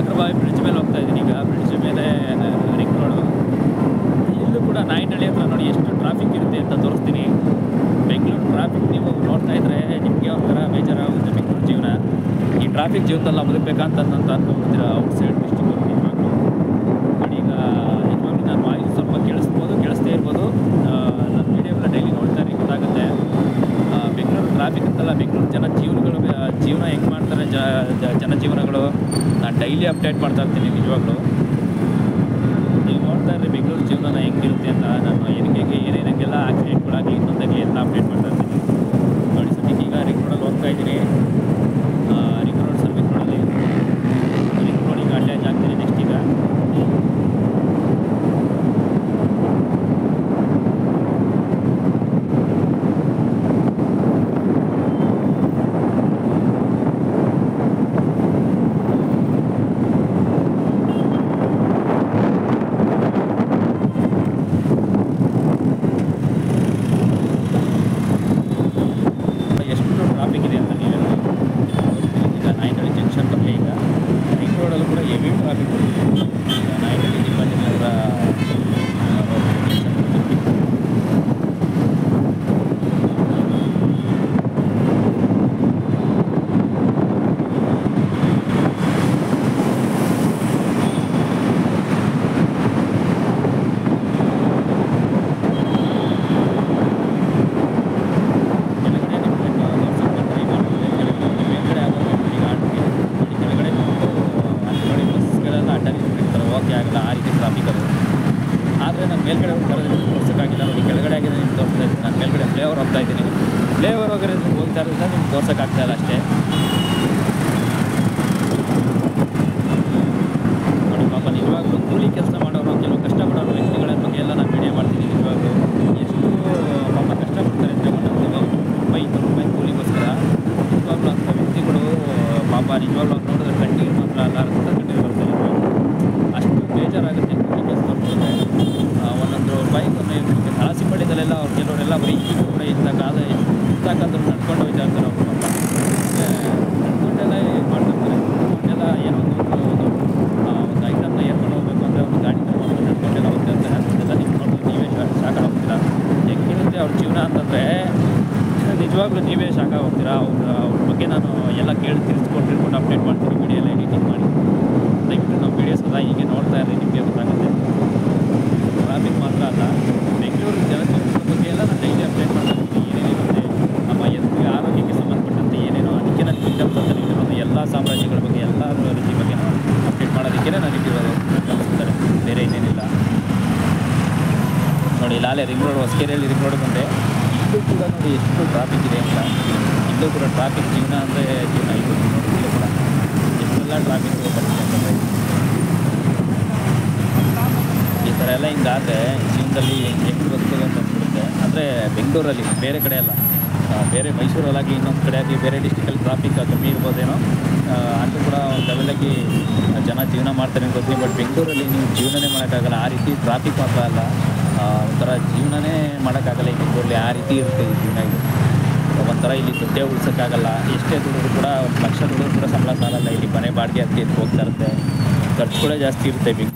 Nagarbhavi bridge ಮೇಲೆ ಹೋಗ್ತಾ ಇದ್ದೀನಿ ಈಗ. ಬ್ರಿಡ್ಜ್ ಮೇಲೆ ರಿಂಗ್ ರೋಡು. ಇಲ್ಲೂ ಕೂಡ ನಾಯಂಡಹಳ್ಳಿ ಹತ್ರ ನೋಡಿ ಎಷ್ಟು ಟ್ರಾಫಿಕ್ ಇರುತ್ತೆ ಅಂತ ತೋರಿಸ್ತೀನಿ. ಬೆಂಗಳೂರು ಟ್ರಾಫಿಕ್ ನೀವು ನೋಡ್ತಾ ಇದ್ದರೆ ನಿಮಗೆ ಒಂಥರ ಬೇಜಾರಾಗುತ್ತೆ ಬೆಂಗಳೂರು ಜೀವನ. ಈ ಟ್ರಾಫಿಕ್ ಜೀವನದಲ್ಲಿ ಬದುಕಬೇಕಂತ ಅನ್ಕೊಂಡ್ಬಿಡ್ತೀರ ಔಟ್ ಸೈಡ್ ಡಿಸ್ಟಿಕ್ ನಿಜವಾಗ್ಲೂ. ನೋಡಿ ಈಗ ನಿಜವಾಗ್ಲೂ ನಾನು ವಾಯ್ಸ್ ಸ್ವಲ್ಪ ಕೇಳಿಸ್ತೇ ಇರ್ಬೋದು. ನನ್ನ ವೀಡಿಯೋಗಳ ಡೈಲಿ ನೋಡ್ತಾ ಇರಿ, ಗೊತ್ತಾಗುತ್ತೆ. ಬೆಂಗಳೂರು ಟ್ರಾಫಿಕ್ ಅಂತಲ್ಲ, ಬೆಂಗಳೂರು ಜೀವನ ಹೆಂಗೆ ಮಾಡ್ತಾರೆ, ಜನಜೀವನಗಳು ನಾನು ಡೈಲಿ ಅಪ್ಡೇಟ್ ಮಾಡ್ತಾ ಇರ್ತೀನಿ ನಿಜವಾಗ್ಲೂ. ನೀವು ನೋಡ್ತಾ ಇರ್ರಿ ಬೆಂಗಳೂರು ಜೀವನ ಹೆಂಗಿರುತ್ತೆ ಅಂತ. ನಾನು ಏನೇನಂಗೆಲ್ಲ ಆಕ್ಸಿಡೆಂಟ್ಗಳಾಗಲಿ ಇನ್ನೊಂದಾಗಲಿ ಎಲ್ಲ ಅಪ್ಡೇಟ್ ಮಾಡ್ತಾ ಇರ್ತೀನಿ. ನೋಡಿ ಸದ್ಯಕ್ಕೆ ಈಗ ರಿಂಗ್ ರೋಡಲ್ಲಿ ಹೋಗ್ತಾ ಇದ್ದೀನಿ. ರಿಂಗ್ ರೋಡ್ ಸರ್ವಿಸ್ ರೋಡಲ್ಲಿ ರಿಂಗ್ ರೋಡ್ ಈಗ ಅಟ್ಯಾಚ್ ಆಗ್ತೀನಿ ನೆಕ್ಸ್ಟ್ ಈಗ. ಟ್ರಾಫಿಕ್ ಇದೆ ಅಂತ ನೀವೆಲ್ಲ ಈಗ ನಾಯಂಡಹಳ್ಳಿ ಜಂಕ್ಷನ್ ಬಗ್ಗೆ ಈಗ ರಿಂಗ್ ರೋಡಲ್ಲೂ ಕೂಡ ಹೆವಿ ಟ್ರಾಫಿಕ್ ಈಗ ನಾಯಂಡಹಳ್ಳಿ ಜಿಲ್ಲಾಜಿನಗರ ಆಗಲ್ಲ ಆ ರೀತಿ ಟ್ರಾಫಿಕ್ ಅದು. ಆದರೆ ನಾನು ಮೇಲ್ಗಡೆ ತೋರ್ಸೋಕ್ಕಾಗಿಲ್ಲ. ನೋಡಿ ಕೆಳಗಡೆ ಆಗಿದೆ ನಿಮ್ಗೆ ತೋರಿಸ್ತಾ ಇದ್ದೀನಿ. ನಾನು ಮೇಲ್ಗಡೆ ಫ್ಲೇವರ್ ಹೋಗ್ತಾ ಇದ್ದೀನಿ. ಫ್ಲೇವರ್ ಹೋಗಿರೋದು ಹೋಗ್ತಾ ಇರೋದ್ರಿಂದ ನಿಮ್ಗೆ ತೋರ್ಸೋಕ್ಕಾಗ್ತಾಯಿಲ್ಲ ಅಷ್ಟೇ. ನೋಡಿ ಪಾಪ ನಿಜವಾಗ್ಲೂ ಕೂಲಿ ಕೆಲಸ ಮಾಡೋರು, ಕೆಲವು ಕಷ್ಟಪಡೋರು ವ್ಯಕ್ತಿಗಳ ಬಗ್ಗೆ ಎಲ್ಲ ನಾನು ವಿಡಿಯೋ ಮಾಡ್ತೀನಿ. ನಿಜವಾಗ್ಲೂ ಎಷ್ಟು ಪಾಪ ಕಷ್ಟಪಡ್ತಾರೆ ಅಂದರೆ ₹100 ಕೂಲಿಗೋಸ್ಕರ. ನಿಜವಾಗ್ಲೂ ಅಂಥ ವ್ಯಕ್ತಿಗಳು ಪಾಪ ನಿಜವಾಗ್ಲೂ ಅವ್ರು ನೋಡಿದ್ರೆ ಕಣ್ಣೀರು ಮಾತ್ರ ಅಲ್ಲ, ರಕ್ತ ಕಣ್ಣೀರು ಬರ್ತಾರೆ. ಅಷ್ಟು ಬೇಜಾರಾಗುತ್ತೆ ಕೂಲಿ ಕೆಲಸ ನೋಡ್ತಾರೆ. ಒಂದೊಂದು ಬೈಕನ್ನು ಹಳಸಿಪಡಿದಲ್ಲೆಲ್ಲ ಅವ್ರು ಕೆಲವರೆಲ್ಲ ಬೈಕಿಗೂ ಕೂಡ ಇದ್ದಾಕಾದ್ರೂ ನಡ್ಕೊಂಡು ಹೋಗ್ತಾ ಇರ್ತಾರೆ ಅವರು ಪಾಪ. ನಡ್ಕೊಂಡೆಲ್ಲ ಮಾಡ್ತಿರ್ತಾರೆ. ನಡ್ಕೊಂಡೆಲ್ಲ ಏನೋ ಒಂದು ಐಟಮ್ನ ಏರ್ಕೊಂಡು ಹೋಗ್ಬೇಕು ಅಂದರೆ ಒಂದು ಗಾಡಿ ತಗೊಂಡು ನಡ್ಕೊಂಡೆಲ್ಲ ಹೋಗ್ತಾ ಇರ್ತಾರೆ. ಅದನ್ನೆಲ್ಲ ನೀವೇ ಶಾಖ ಹೋಗ್ತೀರಾ. ಹೆಂಗಿರುತ್ತೆ ಅವ್ರ ಜೀವನ ಅಂತಂದರೆ ನಿಜವಾಗ್ಲೂ ನೀವೇ ಶಾಖ ಹೋಗ್ತೀರಾ. ಅವ್ರ ಬಗ್ಗೆ ನಾನು ಎಲ್ಲ ತಿಳ್ಕೊಂಡು ಅಪ್ಡೇಟ್ ಮಾಡ್ತೀನಿ, ವಿಡಿಯೋ ಎಲ್ಲ ಎಡಿಟಿಂಗ್ ಮಾಡಿ. ದಯವಿಟ್ಟು ನಮ್ಮ ವೀಡಿಯೋಸ್ ಎಲ್ಲ ಹೀಗೆ ನೋಡ್ತಾ ಇರ್ರಿ, ನಿಮಗೆ ಗೊತ್ತಾಗುತ್ತೆ. ಟ್ರಾಫಿಕ್ ಮಾತ್ರ ಅಲ್ಲ, ಬೆಂಗಳೂರು ಜನಜೀವನದ ಬಗ್ಗೆ ಎಲ್ಲ ನಾನು ಡೈಲಿ ಅಪ್ಡೇಟ್ ಮಾಡ್ತಾ ಇರ್ತೀನಿ. ಏನೇನಿರುತ್ತೆ ನಮ್ಮ ಆರೋಗ್ಯಕ್ಕೆ ಸಂಬಂಧಪಟ್ಟಂತೆ ಏನೇನೋ, ಅದಕ್ಕೆ ನಾನು ಕಿಂಗ್ಡಮ್ಸ್ ಅಂತ ಇಟ್ಟಿರೋದು. ಎಲ್ಲ ಸಾಮ್ರಾಜ್ಯಗಳ ಬಗ್ಗೆ, ಎಲ್ಲ ರೀತಿ ಬಗ್ಗೆ ನಾನು ಅಪ್ಡೇಟ್ ಮಾಡೋದಕ್ಕೆ ನಾನು ಇಟ್ಟಿರೋದು. ಗಮನಿಸ್ತಾರೆ, ಬೇರೆ ಇನ್ನೇನಿಲ್ಲ. ನೋಡಿ ಲಾಲೆ ರಿಂಗ್ ರೋಡ್, ಹೊಸಕೆರೆಯಲ್ಲಿ ರಿಂಗ್ ರೋಡ್ ಬಂದೆ. ಇಲ್ಲೂ ಕೂಡ ನೋಡಿ ಎಷ್ಟು ಟ್ರಾಫಿಕ್ ಇದೆ ಅಂತ. ಇಲ್ಲೂ ಕೂಡ ಟ್ರಾಫಿಕ್ ಜೀವನ ಅಂದರೆ ಜೀವನ. ಇದು ಇಲ್ಲೂ ಕೂಡ ಎಷ್ಟೆಲ್ಲ ಟ್ರಾಫಿಕ್ ಬರ್ತಿದೆ ಅಂತಂದರೆ ಈ ಥರ ಎಲ್ಲ ಹಿಂಗಾದರೆ ಜೀವನದಲ್ಲಿ ಹೆಂಗೆ ಬದುಕೋದು ಅಂತ ಅನ್ಬಿಡುತ್ತೆ. ಅಂದರೆ ಬೆಂಗಳೂರಲ್ಲಿ, ಬೇರೆ ಕಡೆ ಅಲ್ಲ, ಬೇರೆ ಮೈಸೂರಲ್ಲಾಗಿ ಇನ್ನೊಂದು ಕಡೆ ಆಗಲಿ ಬೇರೆ ಡಿಸ್ಟಿಕಲ್ಲಿ ಟ್ರಾಫಿಕ್ ಕಮ್ಮಿ ಇರ್ಬೋದೇನೋ. ಅಲ್ಲೂ ಕೂಡ ಒಂದು ಲೆವೆಲಾಗಿ ಜನ ಜೀವನ ಮಾಡ್ತಾರೆ ಗೊತ್ತೀನಿ. ಬಟ್ ಬೆಂಗಳೂರಲ್ಲಿ ನೀವು ಜೀವನನೇ ಮಾಡೋಕ್ಕಾಗಲ್ಲ. ಆ ರೀತಿ ಟ್ರಾಫಿಕ್ ಮಾತ್ರ ಅಲ್ಲ, ಒಂಥರ ಜೀವನನೇ ಮಾಡೋಕ್ಕಾಗಲ್ಲ ಈ ಬೆಂಗಳೂರಲ್ಲಿ. ಆ ರೀತಿ ಇರುತ್ತೆ ಈ ಜೀವನ. ಇದು ಒಂಥರ ಇಲ್ಲಿ ದುಡ್ಡೇ ಉಳ್ಸೋಕ್ಕಾಗಲ್ಲ. ಎಷ್ಟೇ ದುಡಿದ್ರು ಕೂಡ 1 ಲಕ್ಷ ದುಡಿದ್ರು ಕೂಡ ಸಂಬಳ ಸಾಲಲ್ಲ. ಇಲ್ಲಿ ಮನೆ ಬಾಡಿಗೆ ಅದಕ್ಕೆ ಹೋಗ್ತಾ ಇರುತ್ತೆ. ಖರ್ಚು ಕೂಡ ಜಾಸ್ತಿ ಇರುತ್ತೆ ಬೆಂಗಳೂರು.